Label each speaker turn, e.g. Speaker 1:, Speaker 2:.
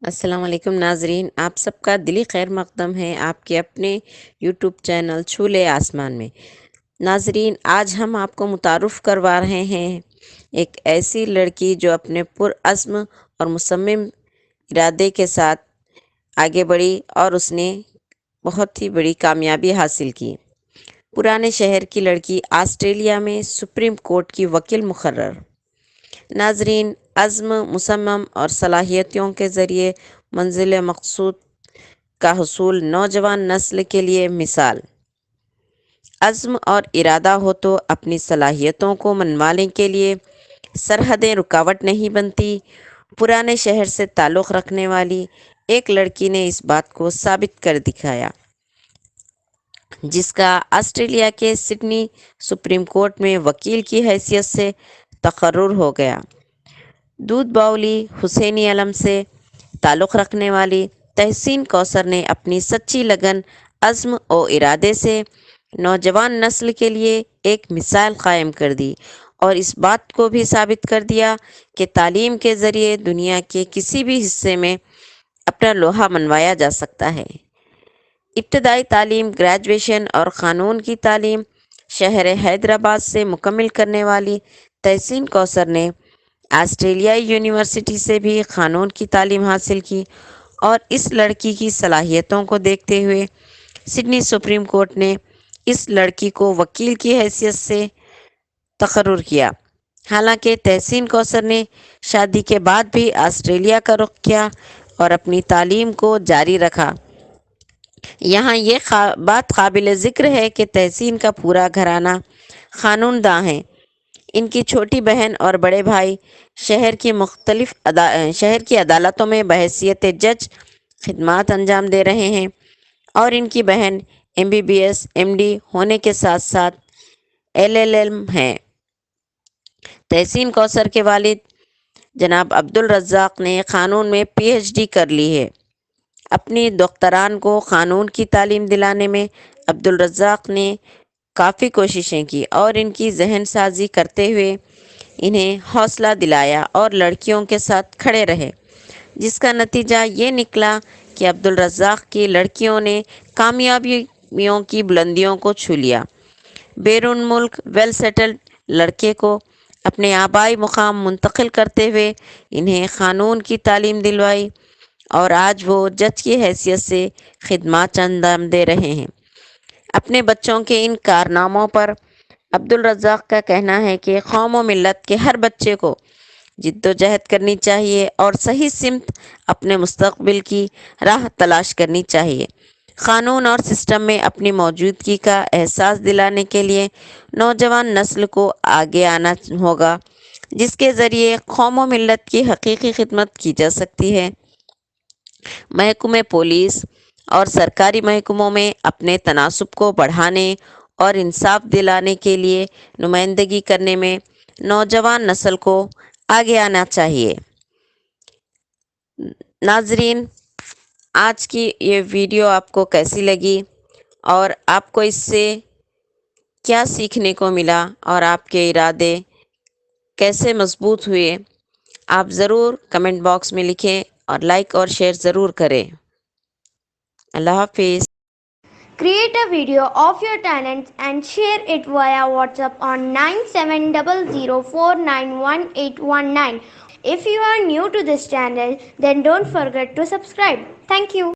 Speaker 1: السلام علیکم ناظرین، آپ سب کا دلی خیر مقدم ہے آپ کے اپنے یوٹیوب چینل چھولے آسمان میں۔ ناظرین، آج ہم آپ کو متعارف کروا رہے ہیں ایک ایسی لڑکی جو اپنے پرعزم اور مصمم ارادے کے ساتھ آگے بڑھی اور اس نے بہت ہی بڑی کامیابی حاصل کی۔ پرانے شہر کی لڑکی آسٹریلیا میں سپریم کورٹ کی وکیل مقرر۔ ناظرین، عزم، مصمم اور صلاحیتوں کے ذریعے منزل مقصود کا حصول نوجوان نسل کے لیے مثال۔ عزم اور ارادہ ہو تو اپنی صلاحیتوں کو منوانے کے لیے سرحدیں رکاوٹ نہیں بنتی۔ پرانے شہر سے تعلق رکھنے والی ایک لڑکی نے اس بات کو ثابت کر دکھایا، جس کا آسٹریلیا کے سڈنی سپریم کورٹ میں وکیل کی حیثیت سے تقرر ہو گیا۔ دودھ باولی حسینی علم سے تعلق رکھنے والی تحسین کوثر نے اپنی سچی لگن، عزم و ارادے سے نوجوان نسل کے لیے ایک مثال قائم کر دی اور اس بات کو بھی ثابت کر دیا کہ تعلیم کے ذریعے دنیا کے کسی بھی حصے میں اپنا لوہا منوایا جا سکتا ہے۔ ابتدائی تعلیم، گریجویشن اور قانون کی تعلیم شہر حیدرآباد سے مکمل کرنے والی تحسین کوثر نے آسٹریلیائی یونیورسٹی سے بھی قانون کی تعلیم حاصل کی، اور اس لڑکی کی صلاحیتوں کو دیکھتے ہوئے سڈنی سپریم کورٹ نے اس لڑکی کو وکیل کی حیثیت سے تقرر کیا۔ حالانکہ تحسین کوثر نے شادی کے بعد بھی آسٹریلیا کا رخ کیا اور اپنی تعلیم کو جاری رکھا۔ یہاں یہ بات قابل ذکر ہے کہ تحسین کا پورا گھرانہ قانون داں ہے۔ ان کی چھوٹی بہن اور بڑے بھائی شہر کی عدالتوں میں بحیثیت جج خدمات انجام دے رہے ہیں، اور ان کی بہن MBBS MD ہونے کے ساتھ ساتھ LLM ہیں۔ تحسین کوثر کے والد جناب عبدالرزاق نے قانون میں PhD کر لی ہے۔ اپنی دختران کو قانون کی تعلیم دلانے میں عبدالرزاق نے کافی کوششیں کی اور ان کی ذہن سازی کرتے ہوئے انہیں حوصلہ دلایا اور لڑکیوں کے ساتھ کھڑے رہے، جس کا نتیجہ یہ نکلا کہ عبدالرزاق کی لڑکیوں نے کامیابیوں کی بلندیوں کو چھو لیا۔ بیرون ملک ویل سیٹلڈ لڑکے کو اپنے آبائی مقام منتقل کرتے ہوئے انہیں قانون کی تعلیم دلوائی، اور آج وہ جج کی حیثیت سے خدمات انجام دے رہے ہیں۔ اپنے بچوں کے ان کارناموں پر عبدالرزاق کا کہنا ہے کہ قوم و ملت کے ہر بچے کو جد و جہد کرنی چاہیے اور صحیح سمت اپنے مستقبل کی راہ تلاش کرنی چاہیے۔ قانون اور سسٹم میں اپنی موجودگی کا احساس دلانے کے لیے نوجوان نسل کو آگے آنا ہوگا، جس کے ذریعے قوم و ملت کی حقیقی خدمت کی جا سکتی ہے۔ محکمہ پولیس اور سرکاری محکموں میں اپنے تناسب کو بڑھانے اور انصاف دلانے کے لیے نمائندگی کرنے میں نوجوان نسل کو آگے آنا چاہیے۔ ناظرین، آج کی یہ ویڈیو آپ کو کیسی لگی اور آپ کو اس سے کیا سیکھنے کو ملا اور آپ کے ارادے کیسے مضبوط ہوئے، آپ ضرور کمنٹ باکس میں لکھیں اور لائک اور شیئر ضرور کریں۔ اللہ حافظ۔
Speaker 2: Create a video of your talents and share it via WhatsApp on 9700491819. If you are new to this channel, then don't forget to subscribe. Thank you.